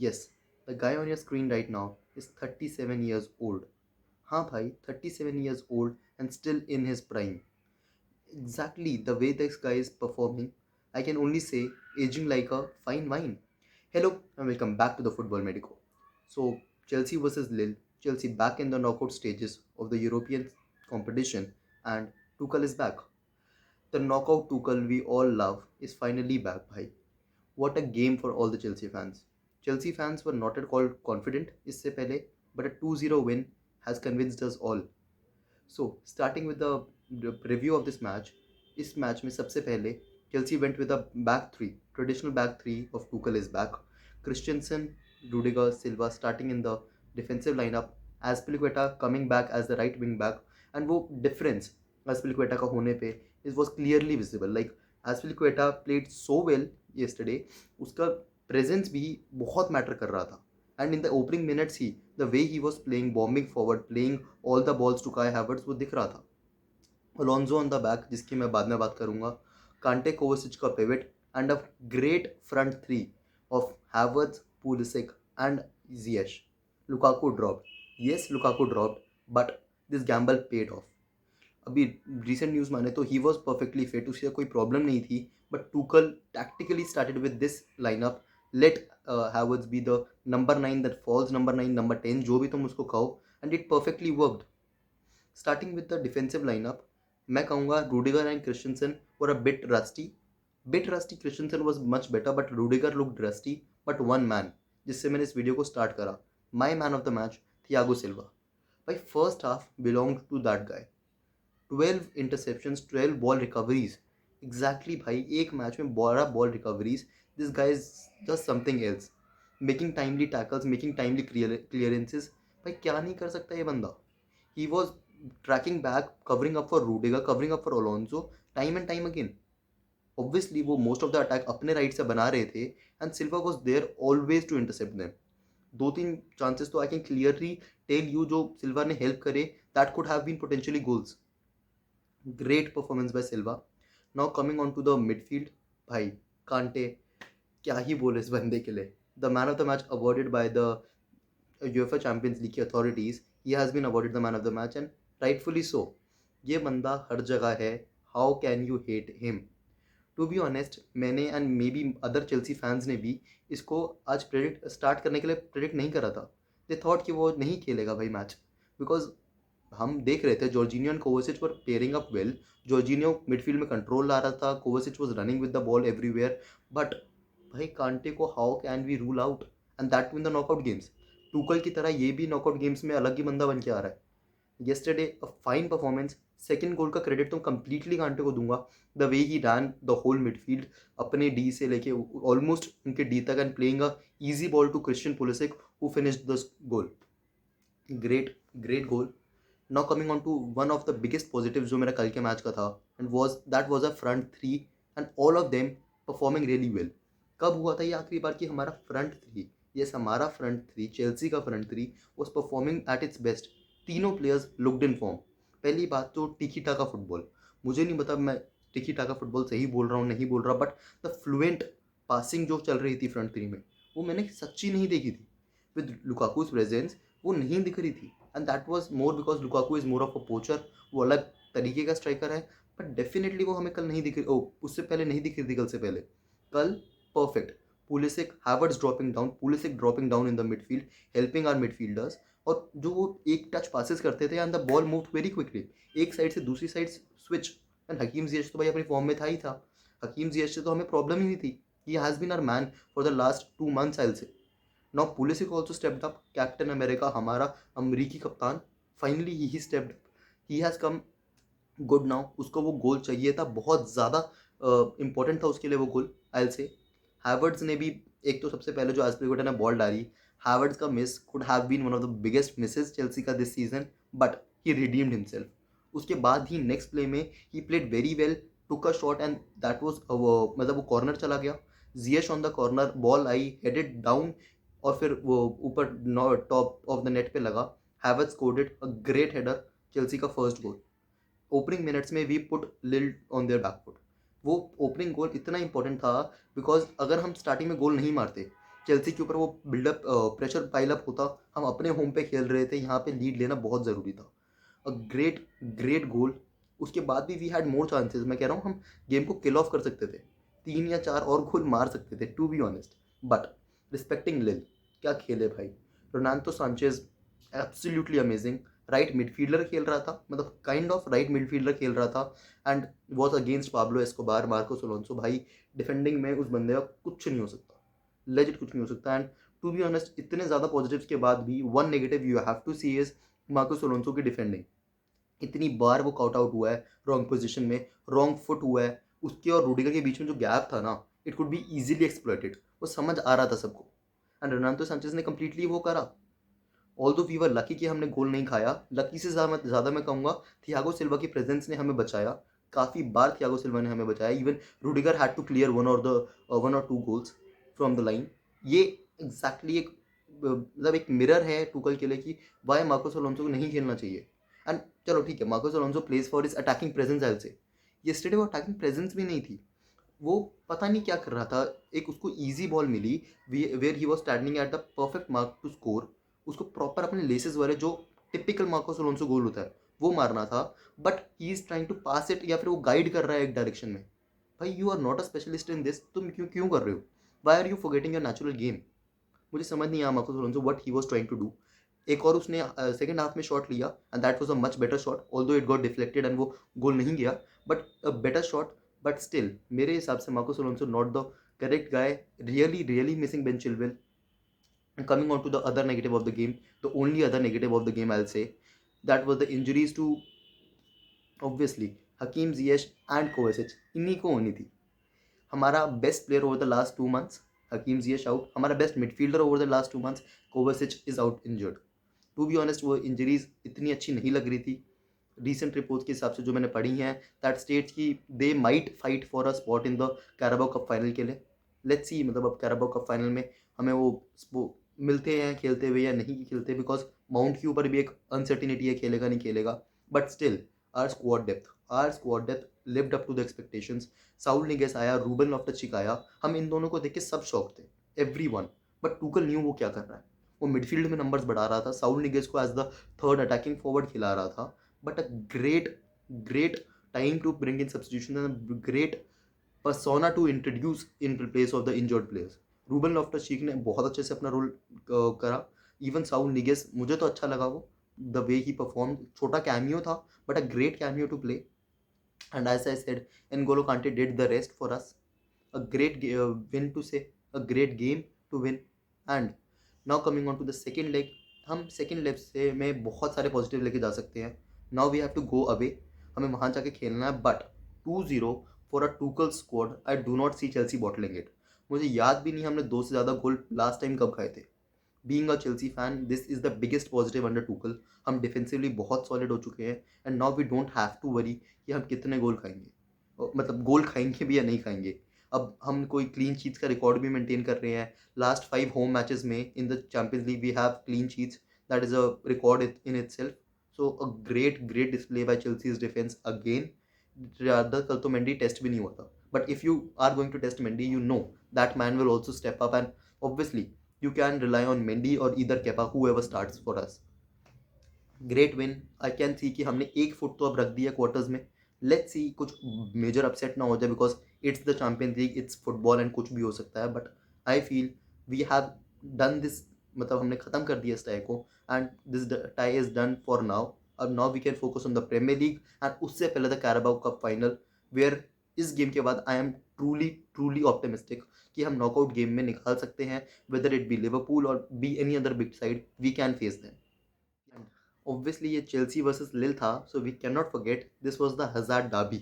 Yes, the guy on your screen right now is 37 years old. हाँ भाई, 37 years old and still in his prime. Exactly the way this guy is performing, I can only say aging like a fine wine. Hello and welcome back to the Football Medico. So, Chelsea versus Lille, Chelsea back in the knockout stages of the European competition, and Tuchel is back. The knockout Tuchel we all love is finally back, bhai. What a game for all the Chelsea fans. Chelsea fans were not at all confident इससे पहले, but a 2-0 win has convinced us all. So, starting with the review of this match, इस match में सबसे पहले Chelsea went with a back three, traditional back three of Tuchel is back. Christensen, Rudiger, Silva starting in the defensive lineup. Azpilicueta coming back as the right wing back, and वो difference Azpilicueta का होने पे it was clearly visible. Like Azpilicueta played so well yesterday, उसका presence भी बहुत matter कर रहा था. And in the opening minutes the way he was playing, bombing forward, playing all the balls to Kai Havertz वो दिख रहा था. Alonso on the back, जिसकी मैं बाद में बात करूंगा. Kante, Kovacic का pivot and a great front three of Havertz, Pulisic and Ziyech. Lukaku dropped. Yes, Lukaku dropped, but this gamble paid off. अभी recent news माने तो he was perfectly fit, उससे कोई problem नहीं थी, but Tuchel tactically started with this lineup. Let Havertz be the number 9 that falls number 9, number 10, जो भी तुम उसको कहो, and it perfectly worked. Starting with the defensive lineup, मैं कहूँगा Rudiger and Christensen were a bit rusty. Bit rusty. Christensen was much better, but Rudiger looked rusty. But one man, जिससे मैंने इस वीडियो को स्टार्ट करा, my man of the match, Thiago Silva. By first half belonged to that guy. 12 interceptions, 12 ball recoveries. Exactly भाई, एक match में 12 ball recoveries. This guy is just something else. Making timely tackles, making timely clearances. भाई क्या नहीं कर सकता ये बंदा. He was tracking back, covering up for Rudiger, covering up for Alonso, time and time again. Obviously वो most of the attack अपने right से बना रहे थे, and Silva was there always to intercept them. दो तीन chances तो I can clearly tell you जो Silva ने help करे, that could have been potentially goals. Great performance by Silva. Now coming on to the midfield, भाई कांटे क्या ही बोले इस बंदे के लिए. The man of the match awarded by the UEFA Champions League authorities. He has been awarded the man of the match and rightfully so. ये बंदा हर जगह है. How can you hate him? To be honest, मैंने and maybe other Chelsea fans ने भी इसको आज predict start करने के लिए प्रेडिक्ट नहीं करा था. दे थॉट कि वो नहीं खेलेगा भाई मैच, बिकॉज हम देख रहे थे Jorginho and Kovacic were pairing up well. Jorginho midfield में कंट्रोल ला रहा था, Kovacic was running with the ball everywhere, but भाई कांटे को how can we rule out, and that in the knockout games. Tuchel की तरह ये भी नॉकआउट गेम्स में अलग ही बंदा बन के आ रहा है. yesterday a fine performance. Second goal का क्रेडिट तो कंप्लीटली कांटे को दूंगा. The way he ran the whole midfield अपने डी से लेके ऑलमोस्ट उनके डी तक, and playing a easy ball to Christian Pulisic who finished the goal. Great great goal. Now coming on to one of the biggest positive जो मेरा कल के match का था, and was a front three, and all of them performing really well. कब हुआ था ये आखिरी बार कि हमारा फ्रंट थ्री, यस हमारा फ्रंट थ्री, चेल्सी का front three was performing at its best. तीनों प्लेयर्स लुक्ड इन फॉर्म. पहली बात तो टिकी टाका फुटबॉल, मुझे नहीं पता मैं टिकी टाका फुटबॉल सही बोल रहा हूँ नहीं बोल रहा, बट द फ्लुएंट पासिंग जो चल रही थी फ्रंट थ्री में, वो मैंने सच्ची नहीं देखी थी. विद लुकाकूज प्रेजेंस वो नहीं दिख रही थी, and that was more because Lukaku is more of a पोचर. वो अलग तरीके का स्ट्राइकर है, बट डेफिनेटली वो हमें कल नहीं दिख रही, उससे पहले नहीं दिख रही थी. कल से पहले कल perfect. Pulisic Havertz dropping down, Pulisic dropping down in the midfield, helping our midfielders. और जो वो एक टच पासेस करते थे and the ball move very quickly, एक साइड से दूसरी side switch. And Hakim Ziyech तो भाई अपनी फॉर्म में था ही था. हकीम जियश से तो हमें प्रॉब्लम ही नहीं थी. He has been our man for the last 2 months I say. Now Pulisic also stepped up, captain America, हमारा अमरीकी कप्तान. Finally he stepped up, he has come good. Now उसको वो गोल चाहिए था, बहुत ज़्यादा इंपॉर्टेंट था उसके लिए वो गोल आई से. हैवर्ड्स ने भी एक तो सबसे पहले जो एस्पिलिक्वेटा ने बॉल डाली, हैवर्ड्स का miss could have been one of the biggest misses Chelsea का this season, but he redeemed himself. उसके बाद ही नेक्स्ट प्ले में ही played very well, took a shot and that was मतलब वो कॉर्नर चला गया. Ziyech on the corner, ball आई, हेडेड डाउन, और फिर वो ऊपर टॉप ऑफ द नेट पे लगा. Haywards scored it, a great header, Chelsea का फर्स्ट गोल. ओपनिंग मिनट्स में वी पुट लिल ऑन देयर बैक फुट. वो ओपनिंग गोल इतना इंपॉर्टेंट था, बिकॉज अगर हम स्टार्टिंग में गोल नहीं मारते चेल्सी के ऊपर वो बिल्डअप प्रेशर पाइल अप होता, हम अपने होम पे खेल रहे थे, यहाँ पे लीड लेना बहुत ज़रूरी था। अ ग्रेट ग्रेट गोल। उसके बाद भी वी हैड मोर चांसेस। मैं कह रहा हूँ हम गेम को किल ऑफ कर सकते थे, 3 या 4 और गोल मार सकते थे to be honest. But respecting Lille, क्या खेले भाई। Renato Sanches absolutely amazing. Right midfielder खेल रहा था, मतलब काइंड ऑफ राइट मिडफील्डर खेल रहा था, and was against Pablo Escobar, Marcos Alonso. भाई डिफेंडिंग में उस बंदे का कुछ नहीं हो सकता, लेजिट कुछ नहीं हो सकता। एंड टू बी ऑनेस्ट इतने ज़्यादा पॉजिटिव्स के बाद भी one negative you have to see is Marcos Alonso की डिफेंडिंग। इतनी बार वो कॉट आउट हुआ है रॉन्ग पोजीशन में, रॉन्ग फुट हुआ है। उसके और रूडिगर के बीच में जो गैप था ना, it could be easily exploited. वो समझ आ रहा था सबको, एंड रोनाल्डो सांचेज ने कंप्लीटली वो करा। ऑल्दो वी वर लकी कि हमने गोल नहीं खाया, लकी से ज़्यादा मैं कहूँगा थियागो सिल्वा की प्रेजेंस ने हमें बचाया। काफ़ी बार थियागो सिल्वा ने हमें बचाया। Even Rudiger had to clear one और two goals from the line. ये एग्जैक्टली एक मतलब एक मिरर है टूकल के लिए कि वाई मार्कोस अलोंसो को नहीं खेलना चाहिए। एंड चलो ठीक है, Marcos Alonso place for is attacking presence आई से। येस्टरडे वो अटैकिंग प्रेजेंस भी नहीं थी, वो पता नहीं क्या कर रहा था। एक उसको ईजी बॉल मिली, where he was standing at the perfect mark to score. उसको प्रॉपर अपने लेसेस वाले जो टिपिकल मार्कोस अलोंसो गोल होता है वो मारना था, but he is trying to pass it, या फिर वो गाइड कर रहा है एक डायरेक्शन में। भाई you are not a specialist in this, तुम क्यों क्यों कर रहे हो। Why are you forgetting your natural game. मुझे समझ नहीं आया Marcos Alonso what he was trying to do. एक और उसने सेकंड हाफ में शॉट लिया, and that was a much better shot, although it got deflected and वो गोल नहीं गया, but a better shot. But still मेरे हिसाब से Marcos Alonso not the correct guy. Really really missing Ben Chilwell. Coming on to the other negative of the game, the only other negative of the game I'll say, that was the injuries to obviously Hakim Ziyech and Kovacic। इन्हीं को होनी थी। हमारा best player over the last 2 months Hakim Ziyech out, हमारा best midfielder over the last 2 months Kovacic is out injured. To be honest वो injuries इतनी अच्छी नहीं लग रही थी। रीसेंट रिपोर्ट्स के हिसाब से जो मैंने पढ़ी हैं, दैट स्टेट्स की they might fight for a spot in the Carabao Cup final के लिए। लेट्स सी, मतलब अब कैराबाओ कप फाइनल में हमें वो मिलते हैं खेलते हुए या नहीं खेलते, बिकॉज माउंट के ऊपर भी एक अनसर्टिनिटी है, खेलेगा नहीं खेलेगा। But still our squad depth lived up to the expectations. Saul Niguez आया, रूबन लॉफ्टस-चीक आया, हम इन दोनों को देख के सब शौक थे, एवरीवन। बट टूकल न्यू वो क्या कर रहा है। वो मिडफील्ड में नंबर्स बढ़ा रहा था, साउल निगेस को as the third attacking forward खिला रहा था। But a great great time to bring in substitution and great persona to introduce in place of the injured players। Ruben Loftus Cheek ने बहुत अच्छे से अपना रोल करा। इवन साउल निगेस मुझे तो अच्छा लगा वो, द वे ही परफॉर्म। छोटा कैमियो था, but a great cameo to play. And as I said, N'Golo Kante did the rest for us। A great win to say, a great game to win। And now coming on to the second leg, हम second leg से में बहुत सारे positive लेके जा सकते हैं। Now we have to go away, हमें वहाँ जाके खेलना है। But 2-0 for a Tuchel squad, I do not see Chelsea bottling it. मुझे याद भी नहीं हमने 2 से ज़्यादा गोल लास्ट टाइम कब खाए थे। Being a Chelsea fan, this is the biggest positive under Tuchel. हम डिफेंसिवली बहुत सॉलिड हो चुके हैं, and now we don't have to worry कि हम कितने गोल खाएंगे, मतलब गोल खाएंगे भी या नहीं खाएंगे। अब हम कोई क्लीन शीट्स का रिकॉर्ड भी मेंटेन कर रहे हैं। लास्ट 5 होम मैचेस में in the Champions League we have clean sheets, that is a record in itself. So a great great display by Chelsea's defence again. ज़्यादा कल तो मेंडी टेस्ट भी नहीं हुआ था, but if you are going to test Mendy, you know that man will also step up, and obviously you can rely on Mendy or either Kepa, whoever starts for us। Great win. I can see कि हमने एक foot तो अब रख दिया quarters में। Let's see कुछ major upset ना हो जाए, because it's the Champion League, it's football and कुछ भी हो सकता है। But I feel we have done this, मतलब हमने ख़त्म कर दिया इस टाई को, and this tie is done for now. अब now we can focus on the Premier League, and उससे पहले the Carabao Cup final, where इस गेम के बाद I am truly truly optimistic कि हम नॉकआउट गेम में निकाल सकते हैं। वेदर इट बी लिवरपूल और be any other big side, we can face them. Obviously ये चेल्सी वर्सेस लिल था, so we can not forget this was the Hazard derby,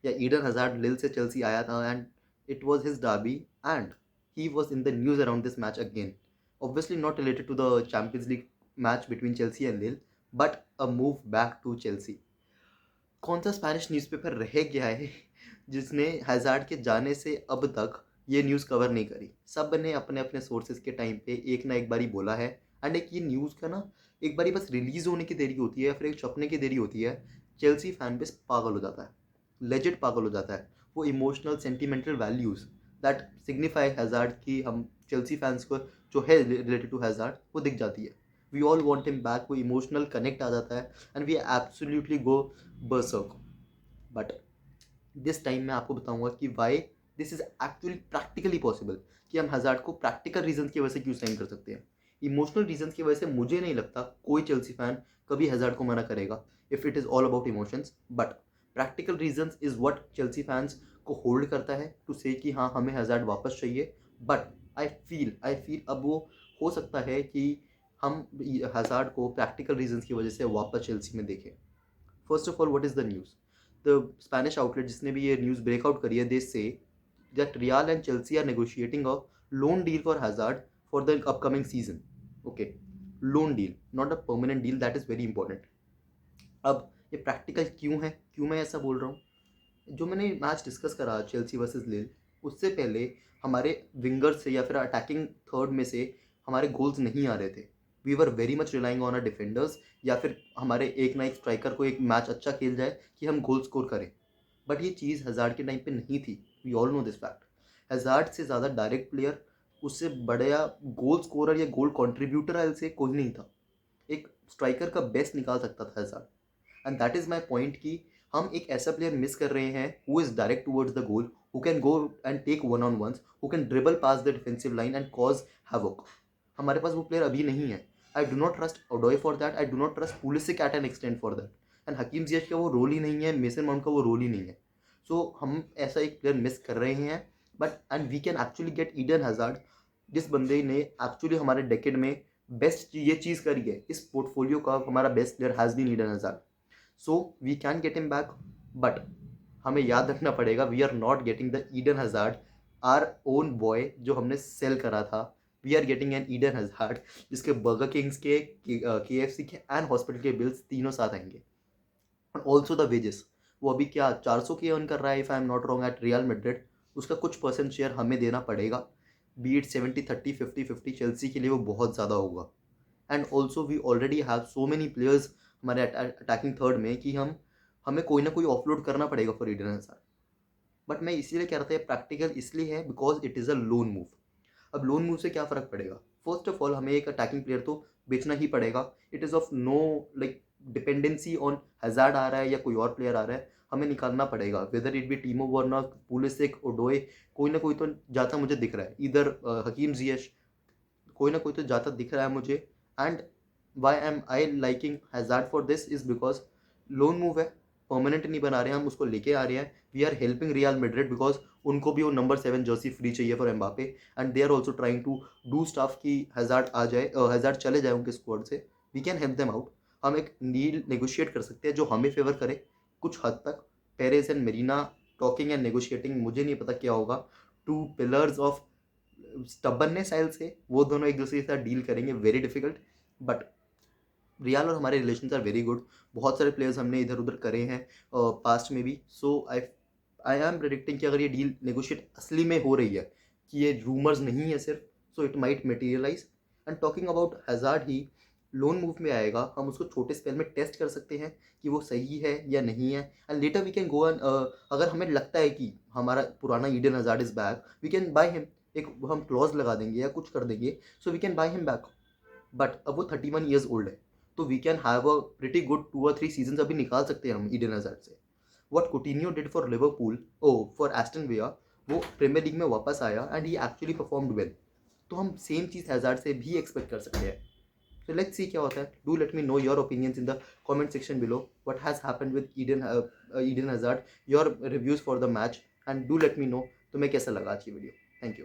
या ईडन हज़ार्ड लिल से Chelsea आया था, and it was his derby, and he was in the news around this match again. Obviously not related to the Champions League match between Chelsea and Lille, but a move back to Chelsea. कौन सा Spanish newspaper रह गया है जिसने hazard के जाने से अब तक ये न्यूज़ कवर नहीं करी। सब ने अपने अपने सोर्सेज के टाइम पे एक ना एक बारी बोला है, एंड एक ये न्यूज़ का ना एक बारी बस रिलीज़ होने की देरी होती है, या फिर एक छपने की देरी होती है, चेल्सी फैन बेस पागल हो जाता है, लेजिट पागल हो जाता है। वो emotional sentimental values that signify hazard कि हम चेल्सी फैंस को जो है रिलेटेड टू हैजार्ड वो दिख जाती है. We all want him back, वो इमोशनल कनेक्ट आ जाता है and we absolutely go berserk. But this time मैं आपको बताऊंगा कि why this is actually practically possible, कि हम हज़ार्ड को प्रैक्टिकल रीजन की वजह से क्यों साइन कर सकते हैं. इमोशनल रीजन की वजह से मुझे नहीं लगता कोई चेल्सी फैन कभी हज़ार्ड को मना करेगा if it is all about emotions. But practical reason is what Chelsea fans को होल्ड करता है टू से कि हाँ हमें हज़ार्ड वापस चाहिए. बट आई फील अब वो हो सकता है कि हम हज़ार्ड को प्रैक्टिकल रीजंस की वजह से वापस चेल्सी में देखें. First of all, what is the news? The Spanish outlet जिसने भी ये न्यूज़ ब्रेकआउट करी है, they say that Real and Chelsea are negotiating a loan deal for Hazard for the upcoming season. Okay, loan deal, not a permanent deal. That is very important. अब ये practical क्यों है, क्यों मैं ऐसा बोल रहा हूँ? जो मैंने मैच डिस्कस करा चेल्सी वर्सेस लिल, उससे पहले हमारे विंगर से या फिर अटैकिंग थर्ड में से हमारे गोल्स नहीं आ रहे थे. We were very much relying on a defenders, या फिर हमारे एक ना एक स्ट्राइकर को एक मैच अच्छा खेल जाए कि हम गोल स्कोर करें. बट ये चीज़ हज़ार्ड के टाइम पे नहीं थी. We all know this fact. Hazard से ज़्यादा डायरेक्ट प्लेयर, उससे बढ़िया गोल स्कोरर या गोल कॉन्ट्रीब्यूटर से कोई नहीं था. एक स्ट्राइकर का बेस्ट निकाल सकता था Hazard. And that is my point कि हम एक ऐसा प्लेयर मिस कर रहे हैं who is direct towards the goal, who can go and take one on ones, who can dribble past the defensive line and cause havoc. हमारे पास वो प्लेयर अभी नहीं है. I do not trust Odoi for that. I do not trust Pulisic at an extend for that. And Hakim जियश का वो role ही नहीं है, मेसन माउंट का वो रोल ही नहीं है. सो हम ऐसा एक प्लेयर मिस कर रहे हैं. But and we can actually get Eden Hazard, जिस बंदे ने एक्चुअली हमारे डेकेड में बेस्ट ये चीज़ करी है. इस पोर्टफोलियो का हमारा best player has been Eden Hazard. So we can get him back. But हमें याद रखना पड़ेगा, we are not getting the Eden Hazard our own boy जो हमने सेल करा था. We are getting an Eden Hazard जिसके बर्गर किंग्स के KFC के एंड हॉस्पिटल के बिल्स तीनों साथ आएंगे. और ऑल्सो द वेजेस, वो अभी क्या 400 के अर्न कर रहा है if I am not wrong at real Madrid. उसका कुछ परसेंट शेयर हमें देना पड़ेगा. बीट 70-30 50-50 चेल्सी के लिए वो बहुत ज़्यादा होगा. And also we already have so many players हमारे अटैकिंग थर्ड में कि हमें कोई ना कोई ऑफलोड करना पड़ेगा फॉर ईडन हज़ार्ड. बट मैं इसीलिए कह रहा था प्रैक्टिकल इसलिए है because it is a loan move. अब लोन मूव से क्या फ़र्क पड़ेगा? फर्स्ट ऑफ ऑल हमें एक अटैकिंग प्लेयर तो बेचना ही पड़ेगा. It is of no like dependency on Hazard आ रहा है या कोई और प्लेयर आ रहा है, हमें निकालना पड़ेगा. Whether it be Timo Werner, Pulisic, Odoi, कोई ना कोई तो जाता मुझे दिख रहा है. इधर हकीम जियश, कोई ना कोई तो जाता दिख रहा है मुझे. And why am I liking Hazard for this is because loan move है, परमानेंट नहीं बना रहे हैं, हम उसको लेके आ रहे हैं. We are helping Real Madrid because उनको भी वो नंबर 7 जर्सी फ्री चाहिए for Mbappe. And they are also trying to do stuff कि हज़ार्ड आ जाए, हज़ार्ड चले जाए उनके स्क्वाड से. We can help them out. हम एक डील नेगोशिएट कर सकते हैं जो हमें फेवर करे कुछ हद तक. Perez and Marina talking and negotiating, मुझे नहीं पता क्या होगा. Two pillars of stubbornness style से वो दोनों एक दूसरे के साथ डील करेंगे. Very difficult. बट रियाल और हमारे रिलेशन आर वेरी गुड. बहुत सारे प्लेयर्स हमने इधर उधर करे हैं पास्ट में भी. सो आई एम प्रेडिक्टिंग कि अगर ये डील नेगोशिएट असली में हो रही है, कि ये रूमर्स नहीं है सिर्फ, so it might materialise. And talking about Hazard ही लोन मूव में आएगा, हम उसको छोटे स्पेल में टेस्ट कर सकते हैं कि वो सही है या नहीं है. And later we can go and अगर हमें लगता है कि हमारा पुराना Eden Hazard is back, we can buy him. एक हम क्लॉज लगा देंगे या कुछ कर देंगे, so we can buy him back. But अब वो 31 ईयर्स ओल्ड है, तो we can have a pretty good 2 or 3 season अभी निकाल सकते हैं हम ईडन हज़ार्ड से. What Coutinho did for Liverpool, for Aston villa, वो प्रीमियर लीग में वापस आया and he actually performed well. तो हम सेम चीज़ हज़ार्ड से भी एक्सपेक्ट कर सकते हैं. सो लेट्स सी क्या होता है. Do let me know your opinions in the comment section below. What has happened with Eden hazard, your reviews for the match, and do let me know तुम्हें कैसा लगा आज की वीडियो. Thank you.